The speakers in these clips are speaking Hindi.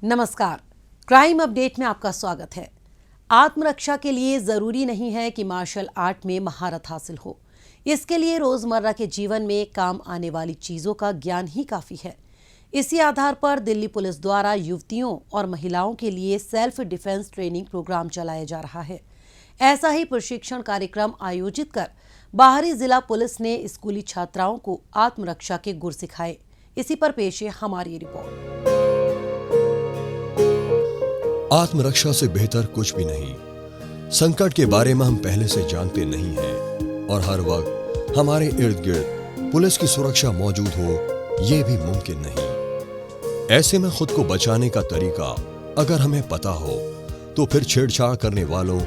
नमस्कार, क्राइम अपडेट में आपका स्वागत है। आत्मरक्षा के लिए जरूरी नहीं है कि मार्शल आर्ट में महारत हासिल हो। इसके लिए रोजमर्रा के जीवन में काम आने वाली चीजों का ज्ञान ही काफी है। इसी आधार पर दिल्ली पुलिस द्वारा युवतियों और महिलाओं के लिए सेल्फ डिफेंस ट्रेनिंग प्रोग्राम चलाया जा रहा है। ऐसा ही प्रशिक्षण कार्यक्रम आयोजित कर बाहरी जिला पुलिस ने स्कूली छात्राओं को आत्मरक्षा के गुर सिखाए। इसी पर पेश है हमारी रिपोर्ट। आत्मरक्षा से बेहतर कुछ भी नहीं। संकट के बारे में हम पहले से जानते नहीं हैं और हर वक्त हमारे इर्द गिर्द पुलिस की सुरक्षा मौजूद हो, यह भी मुमकिन नहीं। ऐसे में खुद को बचाने का तरीका अगर हमें पता हो तो फिर छेड़छाड़ करने वालों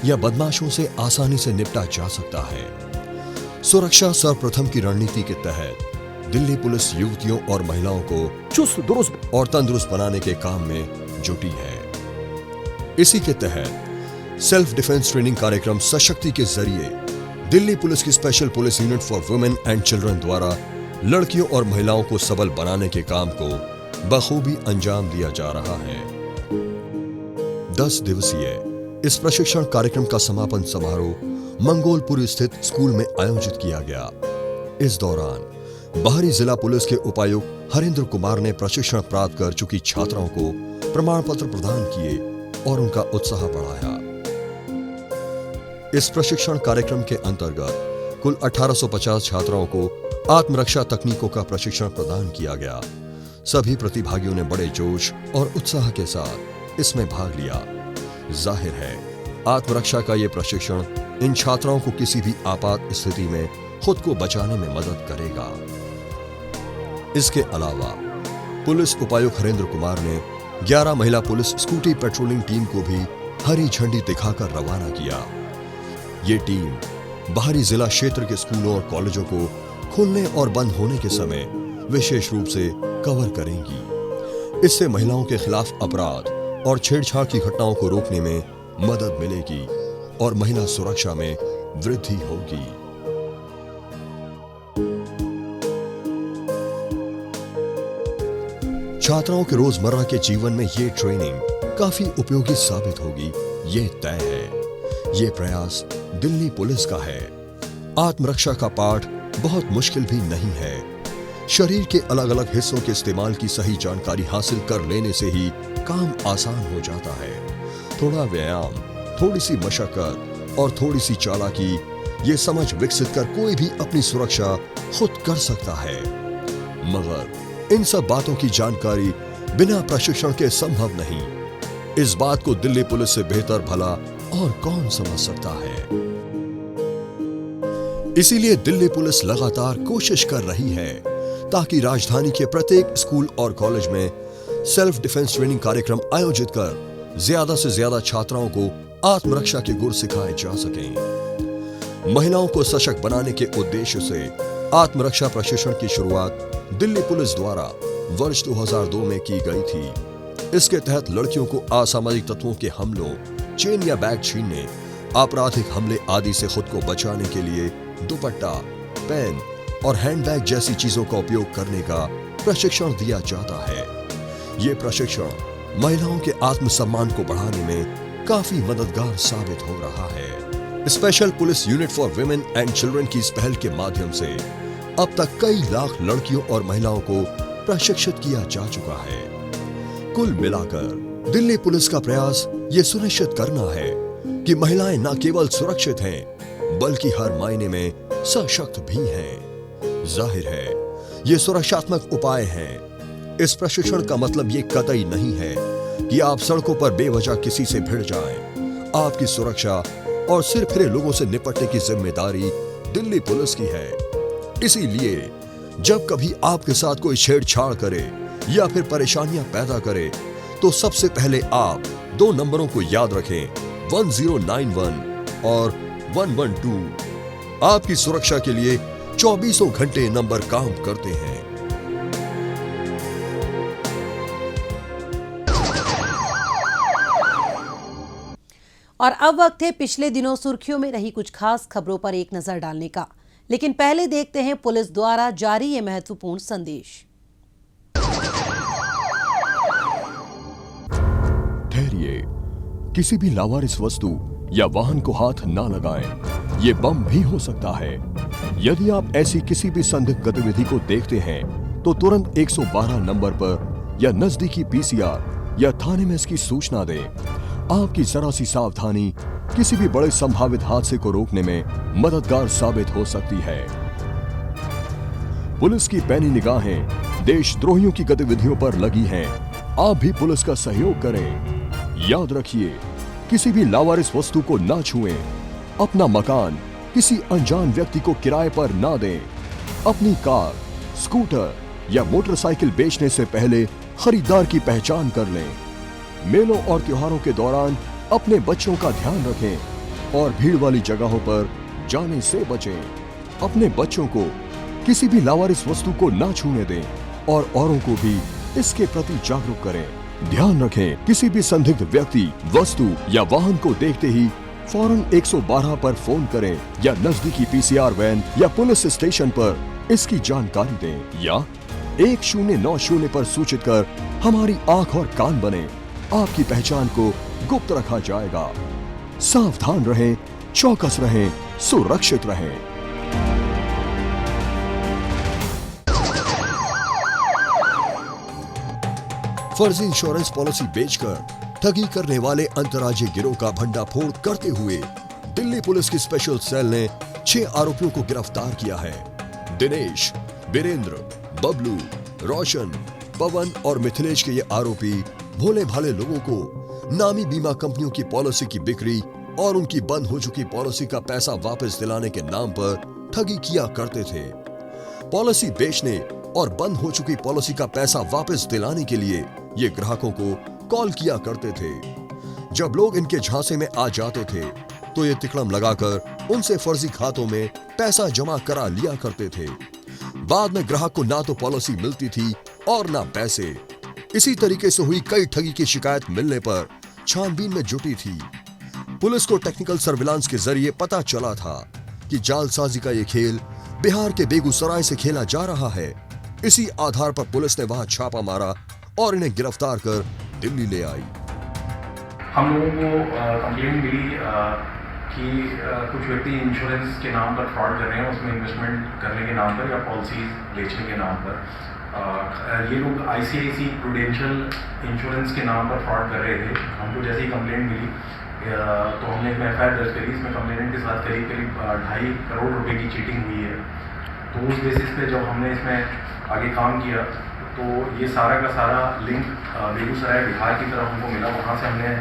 या बदमाशों से आसानी से निपटा जा सकता है। सुरक्षा सर्वप्रथम की रणनीति के तहत दिल्ली पुलिस युवतियों और महिलाओं को चुस्त दुरुस्त और तंदुरुस्त बनाने के काम में जुटी है। इसी के तहत सेल्फ डिफेंस ट्रेनिंग कार्यक्रम सशक्ति के जरिए दिल्ली पुलिस की special police unit for women and children द्वारा लड़कियों और महिलाओं को सबल बनाने के काम को बखूबी अंजाम दिया जा रहा है। 10 दिवसीय इस प्रशिक्षण कार्यक्रम का समापन समारोह मंगोलपुर स्थित स्कूल में आयोजित किया गया। इस दौरान बाहरी जिला पुलिस के उपायुक्त हरेंद्र कुमार ने प्रशिक्षण प्राप्त कर चुकी छात्राओं को प्रमाण पत्र प्रदान किए और उनका उत्साह बढ़ाया। इस प्रशिक्षण कार्यक्रम के अंतर्गत कुल 1850 छात्राओं को आत्मरक्षा तकनीकों का प्रशिक्षण प्रदान किया गया। सभी प्रतिभागियों ने बड़े जोश और उत्साह के साथ इसमें भाग लिया। जाहिर है, आत्मरक्षा का यह प्रशिक्षण इन छात्राओं को किसी भी आपात स्थिति में खुद को बचाने में मदद करेगा। इसके अलावा पुलिस उपायुक्त हरेंद्र कुमार ने 11 महिला पुलिस स्कूटी पेट्रोलिंग टीम को भी हरी झंडी दिखाकर रवाना किया। ये टीम बाहरी जिला क्षेत्र के स्कूलों और कॉलेजों को खुलने और बंद होने के समय विशेष रूप से कवर करेंगी। इससे महिलाओं के खिलाफ अपराध और छेड़छाड़ की घटनाओं को रोकने में मदद मिलेगी और महिला सुरक्षा में वृद्धि होगी। छात्राओं के रोजमर्रा के जीवन में ये ट्रेनिंग काफी उपयोगी साबित होगी, ये तय है। ये प्रयास दिल्ली पुलिस का है। आत्मरक्षा का पाठ बहुत मुश्किल भी नहीं है। शरीर के अलग अलग हिस्सों के इस्तेमाल की सही जानकारी हासिल कर लेने से ही काम आसान हो जाता है। थोड़ा व्यायाम, थोड़ी सी मशक्कत और थोड़ी सी चालाकी, ये समझ विकसित कर कोई भी अपनी सुरक्षा खुद कर सकता है। मगर इन सब बातों की जानकारी बिना प्रशिक्षण के संभव नहीं। इस बात को दिल्ली पुलिस से बेहतर भला और कौन समझ सकता है। इसीलिए दिल्ली पुलिस लगातार कोशिश कर रही है ताकि राजधानी के प्रत्येक स्कूल और कॉलेज में सेल्फ डिफेंस ट्रेनिंग कार्यक्रम आयोजित कर ज्यादा से ज्यादा छात्राओं को आत्मरक्षा के गुर सिखाए जा सकें। महिलाओं को सशक्त बनाने के उद्देश्य से आत्मरक्षा प्रशिक्षण की शुरुआत दिल्ली पुलिस द्वारा वर्ष 2002 में की गई थी। इसके तहत लड़कियों को असामाजिक तत्वों के हमलों, चेन या बैग छीनने, आपराधिक हमले आदि से खुद को बचाने के लिए दुपट्टा, पेन और हैंडबैग जैसी चीजों का उपयोग करने का प्रशिक्षण दिया जाता है। ये प्रशिक्षण महिलाओं के आत्मसम्मान को बढ़ाने में काफी मददगार साबित हो रहा है। Special police unit for women and children की इस पहल के माध्यम से अब तक कई लाख लड़कियों और महिलाओं को प्रशिक्षित किया जा चुका है। कुल मिलाकर दिल्ली पुलिस का प्रयास ये सुनिश्चित करना है कि महिलाएं न केवल सुरक्षित हैं, बल्कि हर मायने में सशक्त भी हैं। जाहिर है, ये सुरक्षात्मक उपाय हैं। इस प्रशिक्षण का मतलब ये कतई नहीं है कि आप सड़कों पर बेवजह किसी से भिड़ जाएं। आपकी सुरक्षा और सिर फिरे लोगों से निपटने की जिम्मेदारी दिल्ली पुलिस की है। इसीलिए जब कभी आपके साथ कोई छेड़छाड़ करे या फिर परेशानियां पैदा करे तो सबसे पहले आप 2 नंबरों को याद रखें, 1091 और 112। आपकी सुरक्षा के लिए 24 घंटे नंबर काम करते हैं। और अब वक्त है पिछले दिनों सुर्खियों में रही कुछ खास खबरों पर एक नजर डालने का। लेकिन पहले देखते हैं पुलिस द्वारा जारी ये महत्वपूर्ण संदेश। किसी भी लावारिस वस्तु या वाहन को हाथ ना लगाएं। ये बम भी हो सकता है। यदि आप ऐसी किसी भी संदिग्ध गतिविधि को देखते हैं तो तुरंत 112 नंबर पर या नजदीकी पीसीआर या थाने में इसकी सूचना दें। आपकी जरा सी सावधानी किसी भी बड़े संभावित हादसे को रोकने में मददगार साबित हो सकती है। पुलिस की पैनी निगाहें देशद्रोहियों की गतिविधियों पर लगी हैं। आप भी पुलिस का सहयोग करें। याद रखिए, किसी भी लावारिस वस्तु को ना छुएं। अपना मकान किसी अनजान व्यक्ति को किराए पर ना दें। अपनी कार, स्कूटर या मोटरसाइकिल बेचने से पहले खरीदार की पहचान कर लें। मेलों और त्योहारों के दौरान अपने बच्चों का ध्यान रखें और भीड़ वाली जगहों पर जाने से बचें। अपने बच्चों को किसी भी लावारिस वस्तु को ना छूने दें और औरों को भी इसके प्रति जागरूक करें। ध्यान रखें, किसी भी संदिग्ध व्यक्ति, वस्तु या वाहन को देखते ही फौरन 112 पर फोन करें या नजदीकी पीसीआर वैन या पुलिस स्टेशन पर इसकी जानकारी दें या 1090 पर सूचित कर हमारी आंख और कान बने। आपकी पहचान को गुप्त रखा जाएगा। सावधान रहें, चौकस रहें, सुरक्षित रहें। फर्जी इंश्योरेंस पॉलिसी बेचकर ठगी करने वाले अंतर्राज्यीय गिरोह का भंडाफोड़ करते हुए दिल्ली पुलिस की स्पेशल सेल ने 6 आरोपियों को गिरफ्तार किया है। दिनेश, वीरेंद्र, बबलू, रोशन, पवन और मिथिलेश के ये आरोपी भोले भाले लोगों को नामी बीमा कंपनियों की पॉलिसी की बिक्री और उनकी बंद हो चुकी पॉलिसी का पैसा वापस दिलाने के नाम पर ठगी किया करते थे। पॉलिसी बेचने और बंद हो चुकी पॉलिसी का पैसा वापस दिलाने के लिए ये ग्राहकों को कॉल किया करते थे। जब लोग इनके झांसे में आ जाते थे तो ये तिकड़म लगाकर उनसे फर्जी खातों में पैसा जमा करा लिया करते थे। बाद में ग्राहक को ना तो पॉलिसी मिलती थी और ना पैसे। इसी तरीके से हुई कई ठगी की शिकायत मिलने पर छानबीन में जुटी थी। पुलिस को टेक्निकल सर्विलांस के जरिए पता चला था कि जालसाजी का ये खेल बिहार के बेगूसराय से खेला जा रहा है। इसी आधार पर पुलिस ने वहां छापा मारा और इन्हें गिरफ्तार कर दिल्ली ले आई। हम लोगों को कंप्लेंट मिली कि कुछ व्यक्ति इंश्योरेंस के नाम पर फ्रॉड कर रहे हैं, उसमें इन्वेस्टमेंट करने के नाम पर या पॉलिसीज बेचने के नाम पर। ये लोग ICICI प्रूडेंशियल इंश्योरेंस के नाम पर फ्रॉड कर रहे थे। हमको जैसे ही कंप्लेंट मिली तो हमने इसमें FIR दर्ज करी। इसमें कंप्लेनेंट के साथ करीब 2.5 करोड़ रुपए की चीटिंग हुई है। तो उस बेसिस पे जब हमने इसमें आगे काम किया तो ये सारा का सारा लिंक बेगूसराय बिहार की तरफ हमको मिला। वहाँ से हमने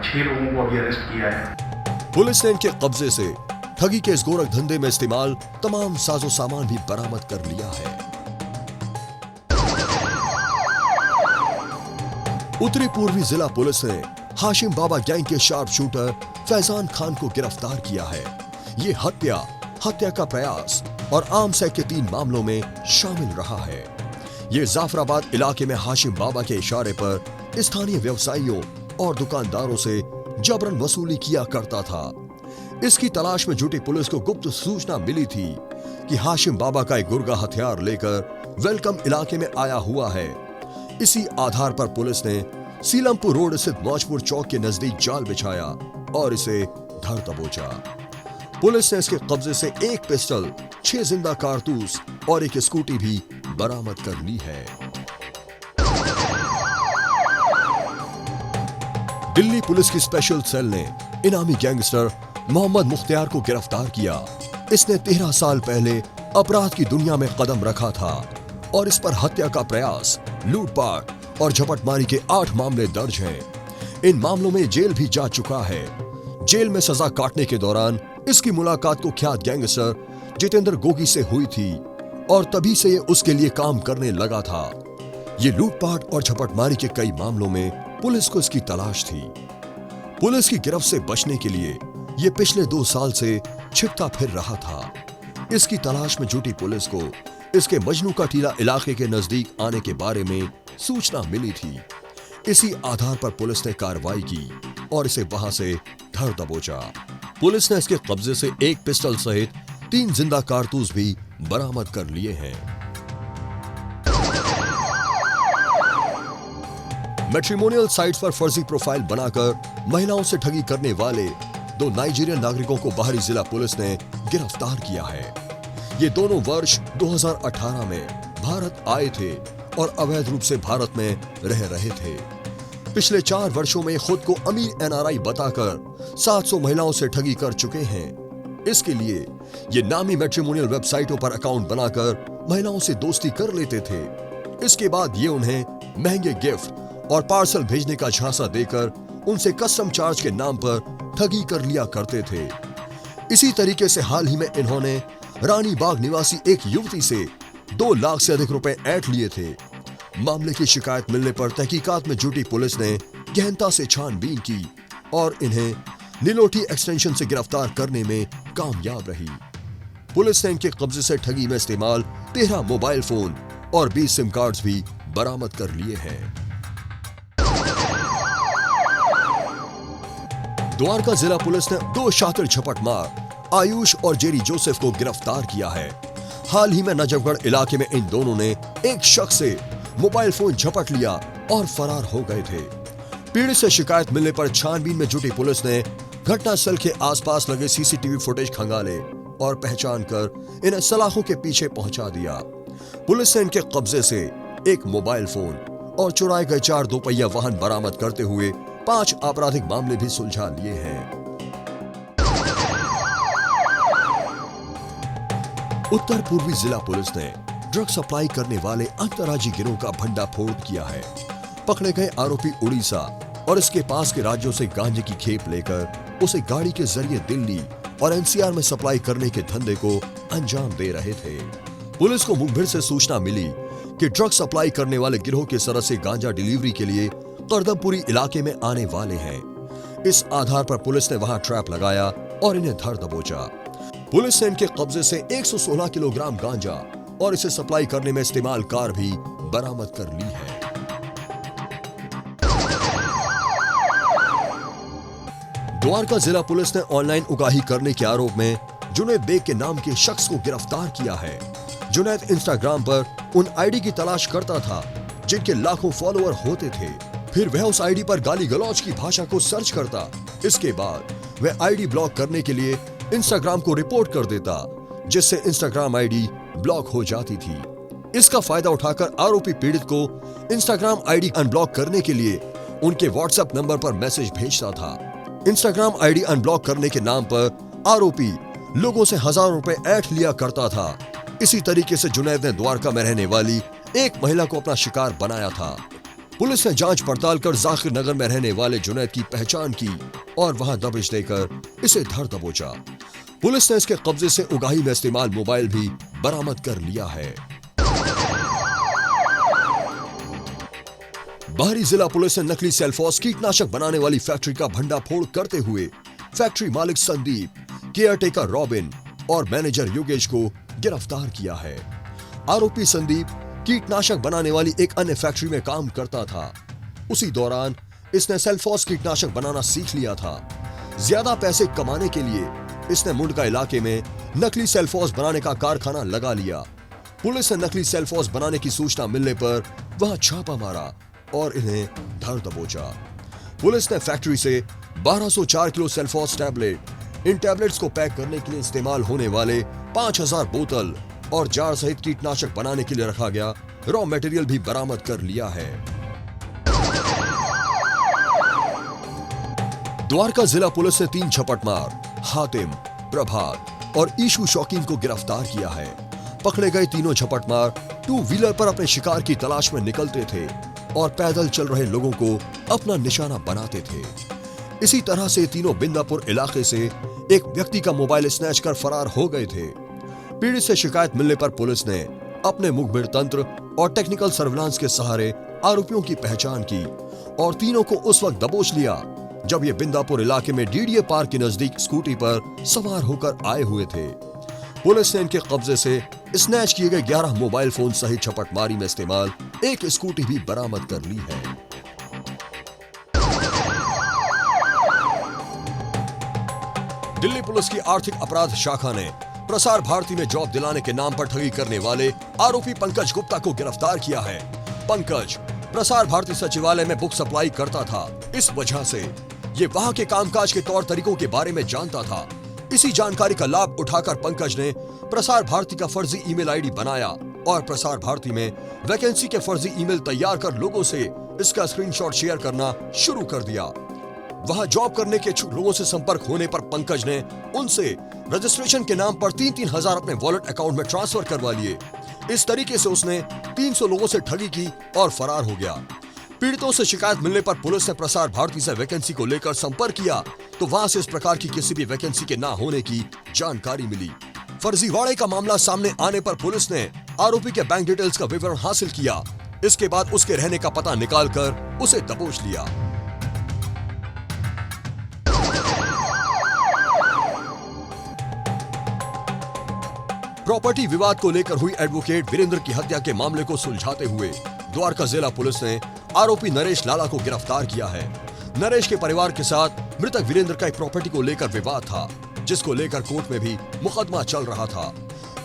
6 लोगों को अभी अरेस्ट किया है। पुलिस ने इनके कब्जे से ठगी के इस गोरख धंधे में इस्तेमाल तमाम साजो सामान भी बरामद कर लिया है। उत्तरी पूर्वी जिला पुलिस ने हाशिम बाबा गैंग के शार्प शूटर फैजान खान को गिरफ्तार किया है। ये हत्या का प्रयास और आर्म्स एक्ट के 3 मामलों में शामिल रहा है। ये जाफराबाद इलाके में हाशिम बाबा के इशारे पर स्थानीय व्यवसायियों और दुकानदारों से जबरन वसूली किया करता था। इसकी तलाश में जुटी पुलिस को गुप्त सूचना मिली थी कि हाशिम बाबा का एक गुर्गा हथियार लेकर वेलकम इलाके में आया हुआ है। इसी आधार पर पुलिस ने सीलमपुर रोड स्थित मौजपुर चौक के नजदीक जाल बिछाया और इसे धर दबोचा। पुलिस ने इसके कब्जे से 1 पिस्टल, 6 जिंदा कारतूस और एक स्कूटी भी बरामद कर ली है। दिल्ली पुलिस की स्पेशल सेल ने इनामी गैंगस्टर मोहम्मद मुख्तियार को गिरफ्तार किया। इसने 13 साल पहले अपराध की दुनिया में कदम रखा था और इस पर हत्या का प्रयास, लूटपाट और झपटमारी के 8 मामले दर्ज हैं। इन मामलों में जेल भी जा चुका है। जेल में सजा काटने के दौरान इसकी मुलाकात कुख्यात गैंगस्टर जितेंद्र गोगी से हुई थी और तभी से ये उसके लिए काम करने लगा था। ये लूटपाट और झपटमारी के कई मामलों में पुलिस को इसकी तलाश थी। पुलिस की गिरफ्त से बचने के लिए ये पिछले 2 साल से छिपता फिर रहा था। इसकी तलाश में जुटी पुलिस को इसके मजनू का टीला इलाके के नजदीक आने के बारे में सूचना मिली थी। इसी आधार पर पुलिस ने कार्रवाई की और इसे वहां से धर दबोचा। पुलिस ने इसके कब्जे से 1 पिस्टल सहित 3 जिंदा कारतूस भी बरामद कर लिए हैं। मैट्रिमोनियल साइट्स पर फर्जी प्रोफाइल बनाकर महिलाओं से ठगी करने वाले 2 नाइजीरियन नागरिकों को बाहरी जिला पुलिस ने गिरफ्तार किया है। ये दोनों वर्ष 2018 में भारत आए थे और अवैध रूप से भारत में रह रहे थे। पिछले 4 वर्षों में खुद को अमीर एनआरआई बताकर 700 महिलाओं से ठगी कर चुके हैं। इसके लिए ये नामी मैट्रिमोनियल वेबसाइटों पर अकाउंट बनाकर महिलाओं से दोस्ती कर लेते थे। इसके बाद ये उन्हें महंगे गिफ्ट और पार्सल भेजने का झांसा देकर उनसे कस्टम चार्ज के नाम पर ठगी कर लिया करते थे। इसी तरीके से हाल ही में इन्होंने रानी बाग निवासी एक युवती से 2 लाख से अधिक रुपए ऐंठ लिए थे। मामले की शिकायत मिलने पर तहकीकात में जुटी पुलिस ने गहनता से छानबीन की और इन्हें नीलोठी एक्सटेंशन से गिरफ्तार करने में कामयाब रही। पुलिस ने इनके कब्जे से ठगी में इस्तेमाल 13 मोबाइल फोन और 20 सिम कार्ड्स भी बरामद कर लिए हैं। द्वारका जिला पुलिस ने 2 शातिर झपटमार आयुष और जेरी जोसेफ को गिरफ्तार किया है। हाल ही में नजफगढ़ इलाके में इन दोनों ने एक शख्स से मोबाइल फोन झपट लिया और फरार हो गए थे। पीड़ित से शिकायत मिलने पर छानबीन में जुटी पुलिस ने घटनास्थल के आसपास लगे सीसीटीवी फुटेज खंगाले और पहचान कर इन्हें सलाखों के पीछे पहुंचा दिया। पुलिस ने इनके कब्जे से एक मोबाइल फोन और चुराए गए 4 दोपहिया वाहन बरामद करते हुए 5 आपराधिक मामले भी सुलझा लिए हैं। उत्तर पूर्वी जिला पुलिस ने ड्रग सप्लाई करने वाले अंतर्राज्यीय गिरोह का भंडाफोड़ किया है। पकड़े गए आरोपी उड़ीसा और इसके पास के राज्यों से गांजे की खेप लेकर उसे गाड़ी के जरिए दिल्ली और एनसीआर में सप्लाई करने के धंधे को अंजाम दे रहे थे। पुलिस को मुखबिर से सूचना मिली कि ड्रग सप्लाई करने वाले गिरोह के सदस्य गांजा डिलीवरी के लिए करदमपुरी इलाके में आने वाले हैं। इस आधार पर पुलिस ने वहां ट्रैप लगाया और इन्हें धर दबोचा। पुलिस ने इनके कब्जे से 116 किलोग्राम गांजा और इसे सप्लाई करने में इस्तेमाल कार भी बरामद कर ली है। द्वारका जिला पुलिस ने ऑनलाइन उगाही करने के आरोप में जुनैद बेग के नाम के शख्स को गिरफ्तार किया है। जुनैद इंस्टाग्राम पर उन आईडी की तलाश करता था जिनके लाखों फॉलोअर होते थे। फिर वह उस आईडी पर गाली गलौज की भाषा को सर्च करता। इसके बाद वह आईडी ब्लॉक करने के लिए इंस्टाग्राम को रिपोर्ट कर देता, जिससे इंस्टाग्राम आईडी ब्लॉक हो जाती थी। इसका फायदा उठाकर आरोपी पीड़ित को इंस्टाग्राम आईडी अनब्लॉक करने के लिए उनके व्हाट्सएप नंबर पर मैसेज भेजता था। इंस्टाग्राम आईडी अनब्लॉक करने के नाम पर आरोपी लोगों से हजारों रुपए ऐंठ लिया करता था। इसी तरीके से जुनैद ने द्वारका में रहने वाली एक महिला को अपना शिकार बनाया था। पुलिस ने जांच पड़ताल कर जाकिर नगर में रहने वाले जुनैद की पहचान की और वहां दबिश देकर इसे धर दबोचा। पुलिस ने इसके कब्जे से उगाही में इस्तेमाल मोबाइल भी बरामद कर लिया है। बाहरी जिला पुलिस ने नकली सेल्फॉस कीटनाशक बनाने वाली फैक्ट्री का भंडाफोड़ करते हुए फैक्ट्री मालिक संदीप, केयरटेकर रॉबिन और मैनेजर योगेश को गिरफ्तार किया है। आरोपी संदीप कीटनाशक बनाने वाली एक अन्य फैक्ट्री में काम करता था। उसी दौरान इसने सेल्फॉस कीटनाशक बनाना सीख लिया था। ज्यादा पैसे कमाने के लिए इसने मुंडका इलाके में नकली सेल्फॉस बनाने का कारखाना लगा लिया। पुलिस ने नकली सेल्फॉस बनाने की सूचना मिलने पर वहां छापा मारा और इन्हें धर दबोचा। पुलिस ने फैक्ट्री से 1204 किलो सेल्फॉस टैबलेट, इन टैबलेट्स को पैक करने के लिए इस्तेमाल होने वाले 5000 बोतल और जार सहित कीटनाशक बनाने के लिए रखा गया रॉ मटेरियल भी बरामद कर लिया है। द्वारका जिला पुलिस ने 3 झपटमार हातिम, प्रभात और ईशु शौकीन को गिरफ्तार किया है। पकड़े गए तीनों झपटमार 2 व्हीलर पर अपने शिकार की तलाश में निकलते थे और पैदल चल रहे लोगों को अपना निशाना बनाते थे। इसी तरह से तीनों बिंदापुर इलाके से एक व्यक्ति का मोबाइल स्नैच कर फरार हो गए थे। पीड़ित से शिकायत मिलने पर पुलिस ने अपने मुखबिर तंत्र और टेक्निकल सर्विलांस के सहारे आरोपियों की पहचान की और तीनों को उस वक्त दबोच लिया जब ये बिंदापुर इलाके में डीडीए पार्क के नजदीक स्कूटी पर सवार होकर आए हुए थे। पुलिस ने इनके कब्जे से स्नैच किए गए 11 मोबाइल फोन सहित झपटमारी में इस्तेमाल एक स्कूटी भी बरामद कर ली है। दिल्ली पुलिस की आर्थिक अपराध शाखा ने प्रसार भारती में जॉब दिलाने के नाम पर ठगी करने वाले आरोपी पंकज गुप्ता को गिरफ्तार किया है। पंकज प्रसार भारती सचिवालय में बुक सप्लाई करता था। इस वजह से ये वहां के कामकाज के तौर तरीकों के बारे में जानता था। इसी जानकारी का लाभ उठाकर पंकज ने प्रसार भारती का फर्जी ईमेल आईडी बनाया और प्रसार भारती में वैकेंसी के फर्जी ईमेल तैयार कर लोगों से इसका स्क्रीनशॉट शेयर करना शुरू कर दिया। वहां जॉब करने के इच्छुक लोगों से संपर्क होने पर पंकज ने उनसे रजिस्ट्रेशन के नाम पर 3-3 हजार अपने वॉलेट अकाउंट में ट्रांसफर करवा लिए। इस तरीके से उसने 300 लोगों से ठगी की और फरार हो गया। पीड़ितों से शिकायत मिलने पर पुलिस ने प्रसार भारती से वैकेंसी को लेकर संपर्क किया तो वहां से इस प्रकार की किसी भी वैकेंसी के ना होने की जानकारी मिली। फर्जीवाड़े का मामला सामने आने पर पुलिस ने आरोपी के बैंक डिटेल्स का विवरण हासिल किया। इसके बाद उसके रहने का पता निकालकर उसे दबोच लिया। प्रॉपर्टी विवाद को लेकर हुई एडवोकेट वीरेंद्र की हत्या के मामले को सुलझाते हुए द्वारका जिला पुलिस ने आरोपी नरेश लाला को गिरफ्तार किया है। नरेश के परिवार के साथ मृतक वीरेंद्र का एक प्रॉपर्टी को लेकर विवाद था, जिसको लेकर कोर्ट में भी मुकदमा चल रहा था।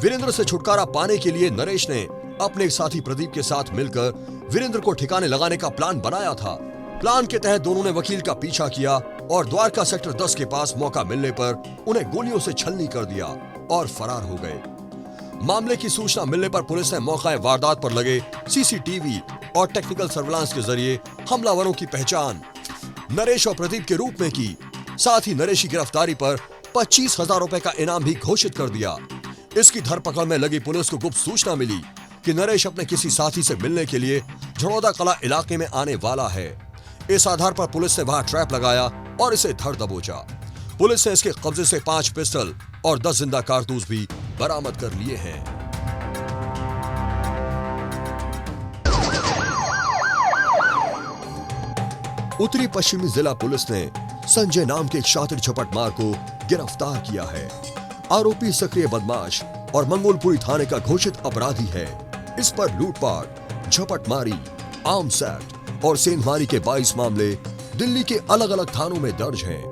वीरेंद्र से छुटकारा पाने के लिए नरेश ने अपने साथी प्रदीप के साथ मिलकर वीरेंद्र को ठिकाने लगाने का प्लान बनाया था। प्लान के तहत दोनों ने वकील का पीछा किया और द्वारका सेक्टर 10 के पास मौका मिलने पर उन्हें गोलियों से छलनी कर दिया और फरार हो गए। मामले की सूचना मिलने पर पुलिस ने मौका वारदात पर लगे सीसीटीवी और टेक्निकल सर्विलांस के जरिए हमलावरों की पहचान नरेश और प्रदीप के रूप में की। साथ ही नरेश की गिरफ्तारी पर 25,000 रुपए का इनाम भी घोषित कर दिया। इसकी धरपकड़ में लगी पुलिस को गुप्त सूचना मिली कि नरेश अपने किसी साथी से मिलने के लिए झड़ौदा कला इलाके में आने वाला है। इस आधार पर पुलिस ने वहां ट्रैप लगाया और इसे धर दबोचा। पुलिस ने इसके कब्जे से 5 पिस्टल और 10 जिंदा कारतूस भी बरामद कर लिए हैं। उत्तरी पश्चिमी जिला पुलिस ने संजय नाम के एक शातिर झपटमार को गिरफ्तार किया है। आरोपी सक्रिय बदमाश और मंगोलपुरी थाने का घोषित अपराधी है। इस पर लूटपाट, झपटमारी, आर्म्स एक्ट और सेंधमारी के 22 मामले दिल्ली के अलग अलग थानों में दर्ज हैं।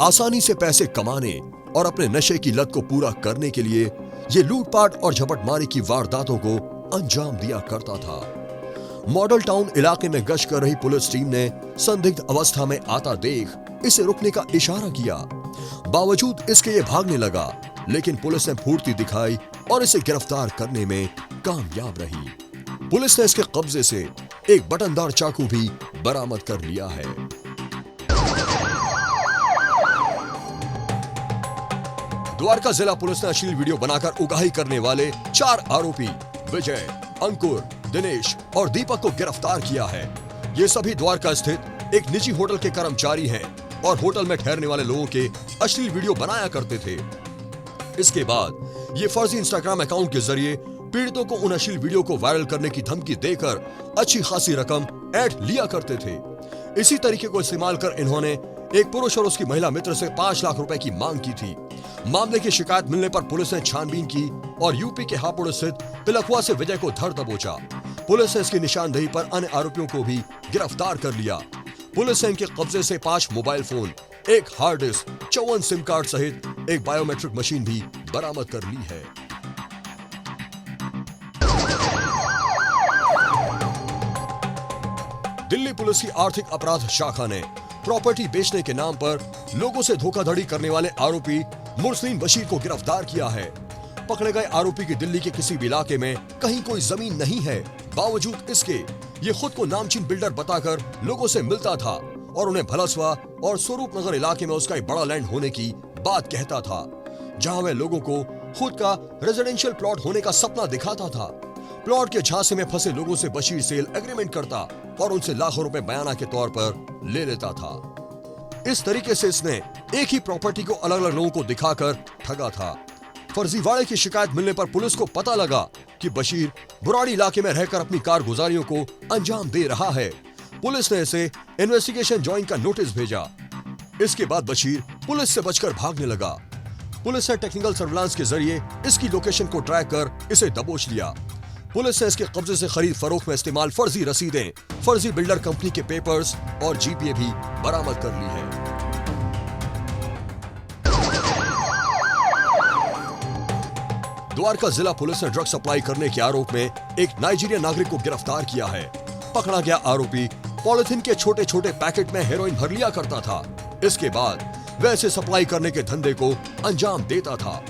आसानी से पैसे कमाने और अपने नशे की लत को पूरा करने के लिए ये लूटपाट और झपटमारी की वारदातों को अंजाम दिया करता था। मॉडल टाउन इलाके में गश्त कर रही पुलिस टीम ने संदिग्ध अवस्था में आता देख इसे रुकने का इशारा किया। बावजूद इसके ये भागने लगा, लेकिन पुलिस ने फुर्ती दिखाई और इसे गिरफ्तार करने में कामयाब रही। पुलिस ने इसके कब्जे से एक बटनदार चाकू भी बरामद कर लिया है। द्वारका जिला पुलिस ने अश्लील वीडियो बनाकर उगाही करने वाले 4 आरोपी विजय, अंकुर, दिनेश और दीपक को गिरफ्तार किया है। ये सभी द्वारका स्थित एक निजी होटल के कर्मचारी हैं और होटल में ठहरने वाले लोगों के अश्लील वीडियो बनाया करते थे। इसके बाद ये फर्जी इंस्टाग्राम अकाउंट के जरिए पीड़ितों को उन अश्लील वीडियो को वायरल करने की धमकी देकर अच्छी खासी रकम ऐड लिया करते थे। इसी तरीके को इस्तेमाल कर इन्होंने एक पुरुष और उसकी महिला मित्र से 5 लाख रुपए की मांग की थी। मामले की शिकायत मिलने पर पुलिस ने छानबीन की और यूपी के हापुड़ स्थित पिलखुआ से विजय को धर दबोचा। पुलिस ने इसकी निशानदेही पर अन्य आरोपियों को भी गिरफ्तार कर लिया। पुलिस ने इनके कब्जे से 5 मोबाइल फोन, एक हार्ड डिस्क, 54 सिम कार्ड सहित एक बायोमेट्रिक मशीन भी बरामद कर ली है। दिल्ली पुलिस की आर्थिक अपराध शाखा ने प्रॉपर्टी बेचने के नाम पर लोगों से धोखाधड़ी करने वाले आरोपी मुरसलीन बशीर को गिरफ्तार किया है। पकड़े गए आरोपी की दिल्ली के किसी भी इलाके में कहीं कोई जमीन नहीं है। बावजूद इसके ये खुद को नामचीन बिल्डर बताकर लोगों से मिलता था और उन्हें भलसवा और स्वरूप नगर इलाके में उसका एक बड़ा लैंड होने की बात कहता था, जहां वह लोगों को खुद का रेजिडेंशियल प्लॉट होने का सपना दिखाता था। प्लॉट के झांसे में फंसे लोगों से बशीर सेल एग्रीमेंट करता और उनसे लाखों रुपए बयाना के तौर पर ले लेता था। इस तरीके से इसने एक ही प्रॉपर्टी को अलग अलग लोगों को दिखाकर ठगा था। फर्जीवाड़े की शिकायत मिलने पर पुलिस को पता लगा कि बशीर बुराड़ी इलाके में रहकर अपनी कारगुजारियों को अंजाम दे रहा है। पुलिस ने इसे इन्वेस्टिगेशन ज्वाइन का नोटिस भेजा। इसके बाद बशीर पुलिस से बचकर भागने लगा। पुलिस ने टेक्निकल सर्विलांस के जरिए इसकी लोकेशन को ट्रैक कर इसे दबोच लिया। पुलिस ने इसके कब्जे से खरीद फरोख्त में इस्तेमाल फर्जी रसीदें, फर्जी बिल्डर कंपनी के पेपर्स और जीपीए भी बरामद कर ली है। द्वारका जिला पुलिस ने ड्रग सप्लाई करने के आरोप में एक नाइजीरिया नागरिक को गिरफ्तार किया है। पकड़ा गया आरोपी पॉलिथीन के छोटे छोटे पैकेट में हेरोइन भर लिया करता था। इसके बाद वैसे सप्लाई करने के धंधे को अंजाम देता था।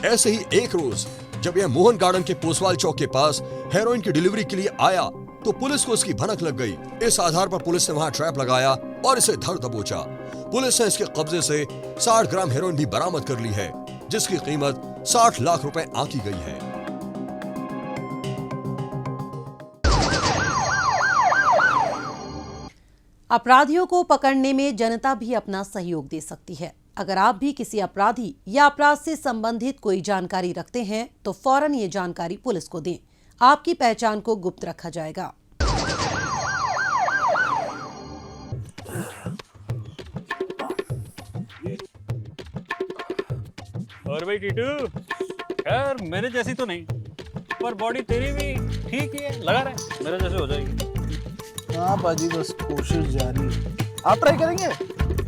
ऐसे ही एक रोज जब यह मोहन गार्डन के पोसवाल चौक के पास हेरोइन की डिलीवरी के लिए आया तो पुलिस को इसकी भनक लग गई। इस आधार पर पुलिस ने वहां ट्रैप लगाया और इसे धर दबोचा। पुलिस ने इसके कब्जे से 60 ग्राम हेरोइन भी बरामद कर ली है, जिसकी कीमत 60 लाख रुपए आंकी गई है। अपराधियों को पकड़ने में जनता भी अपना सहयोग दे सकती है। अगर आप भी किसी अपराधी या अपराध से संबंधित कोई जानकारी रखते हैं तो फौरन ये जानकारी पुलिस को दें। आपकी पहचान को गुप्त रखा जाएगा। और भाई टीटू, यार मेरे जैसी तो नहीं, पर बॉडी तेरी भी ठीक ही है, लगा रहे मेरे जैसे हो जाएगी। हाँ बाजी, बस कोशिश जारी है। आप ट्राई करेंगे?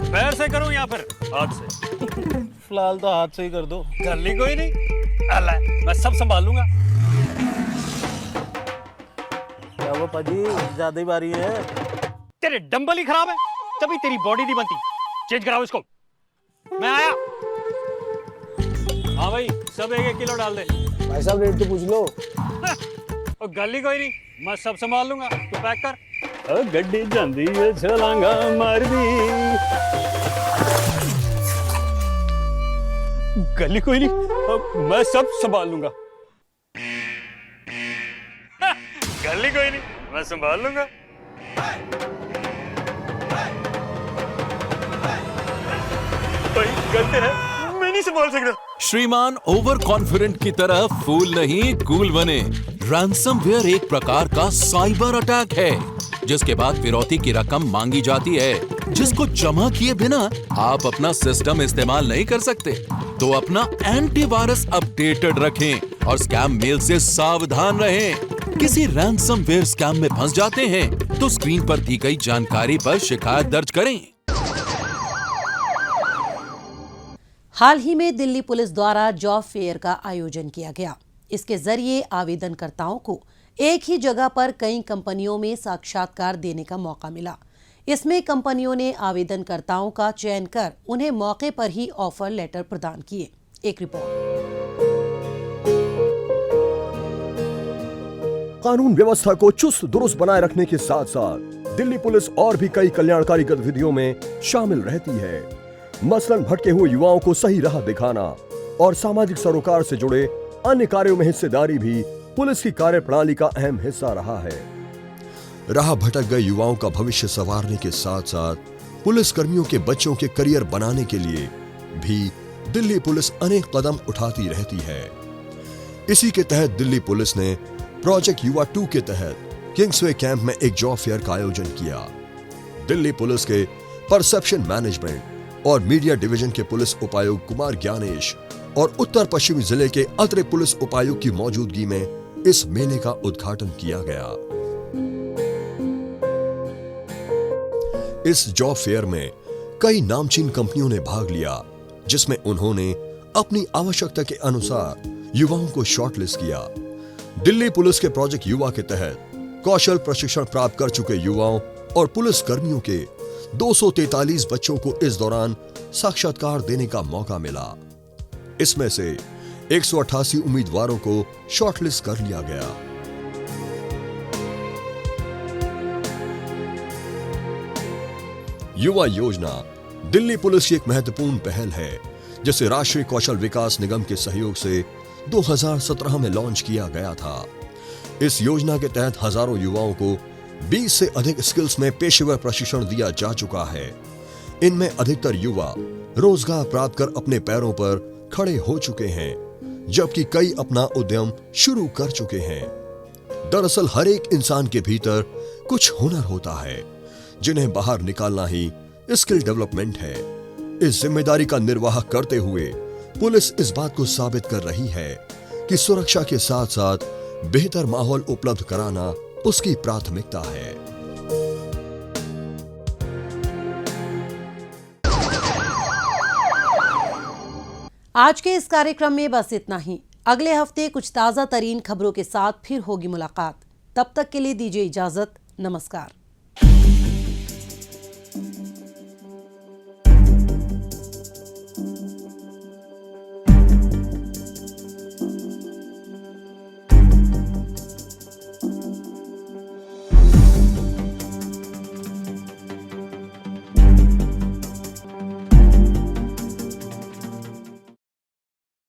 पैर से करूं या फिर हाथ से? फिलहाल तो हाथ से ही कर दो। कर ली कोई नहीं, अल्लाह मैं सब संभाल लूंगा। क्या हुआ पाजी, ज्यादा ही बारी है। तेरे डंबल ही खराब है, तभी तेरी बॉडी नहीं बनती। चेंज कराओ इसको। मैं आया। हाँ भाई, सब 1-1 किलो डाल दे। भाई साहब रेट तो पूछ लो। और गली कोई नहीं, मैं सब संभाल लूंगा, तू पैक कर। गड्डी जांदी है छलांगा मार दी। गली कोई नहीं, मैं सब संभाल लूंगा। गली कोई नहीं, मैं संभाल लूंगा। भाई गलती है, मैं नहीं संभाल सकता। श्रीमान ओवर कॉन्फिडेंट की तरह फूल नहीं कूल बने। रैंसमवेयर एक प्रकार का साइबर अटैक है जिसके बाद फिरौती की रकम मांगी जाती है, जिसको जमा किए बिना आप अपना सिस्टम इस्तेमाल नहीं कर सकते। तो अपना एंटीवायरस अपडेटेड रखें और स्कैम मेल से सावधान रहें। किसी रैंसमवेयर स्कैम में फंस जाते हैं तो स्क्रीन पर दी गई जानकारी पर शिकायत दर्ज करें। हाल ही में दिल्ली पुलिस द्वारा जॉब फेयर का आयोजन किया गया। इसके जरिए आवेदनकर्ताओं को एक ही जगह पर कई कंपनियों में साक्षात्कार देने का मौका मिला। इसमें कंपनियों ने आवेदनकर्ताओं का चयन कर उन्हें मौके पर ही ऑफर लेटर प्रदान किए। एक रिपोर्ट। कानून व्यवस्था को चुस्त दुरुस्त बनाए रखने के साथ साथ दिल्ली पुलिस और भी कई कल्याणकारी गतिविधियों में शामिल रहती है। मसलन भटके हुए युवाओं को सही राह दिखाना और सामाजिक सरोकार से जुड़े अन्य कार्यों में हिस्सेदारी भी पुलिस की कार्यप्रणाली का अहम हिस्सा रहा है। राह भटक गए युवाओं का भविष्य संवारने के साथ साथ पुलिस कर्मियों के बच्चों के करियर बनाने के लिए भी दिल्ली पुलिस अनेक कदम उठाती रहती है। इसी के तहत दिल्ली पुलिस ने प्रोजेक्ट युवा 2 के तहत किंग्सवे कैंप में एक जॉब फेयर का आयोजन किया। दिल्ली पुलिस के परसेप्शन मैनेजमेंट और मीडिया डिवीजन के पुलिस उपायुक्त कुमार ज्ञानेश और उत्तर पश्चिमी जिले के अतिरिक्त पुलिस उपायुक्त की मौजूदगी में इस मेले का उद्घाटन किया गया। इस जॉब फेयर में कई नामचीन कंपनियों ने भाग लिया, जिसमें उन्होंने अपनी आवश्यकता के अनुसार युवाओं को शॉर्टलिस्ट किया। दिल्ली पुलिस के प्रोजेक्ट युवा के तहत कौशल प्रशिक्षण प्राप्त कर चुके युवाओं और पुलिस कर्मियों के 243 बच्चों को इस दौरान साक्षात्कार देने का मौका मिला। इसमें से 188 उम्मीदवारों को शॉर्टलिस्ट कर लिया गया। युवा योजना दिल्ली पुलिस की एक महत्वपूर्ण पहल है, जिसे राष्ट्रीय कौशल विकास निगम के सहयोग से 2017 में लॉन्च किया गया था। इस योजना के तहत हजारों युवाओं को 20 से अधिक स्किल्स में पेशेवर प्रशिक्षण दिया जा चुका है। इनमें अधिकतर युवा रोजगार प्राप्त कर अपने पैरों पर खड़े हो चुके हैं, जबकि कई अपना उद्यम शुरू कर चुके हैं। दरअसल हर एक इंसान के भीतर कुछ हुनर होता है, जिन्हें बाहर निकालना ही स्किल डेवलपमेंट है। इस जिम्मेदारी का निर्वाह करते हुए पुलिस इस बात को साबित कर रही है कि सुरक्षा के साथ साथ बेहतर माहौल उपलब्ध कराना उसकी प्राथमिकता है। आज के इस कार्यक्रम में बस इतना ही। अगले हफ्ते कुछ ताजा तरीन खबरों के साथ फिर होगी मुलाकात। तब तक के लिए दीजिए इजाजत। नमस्कार।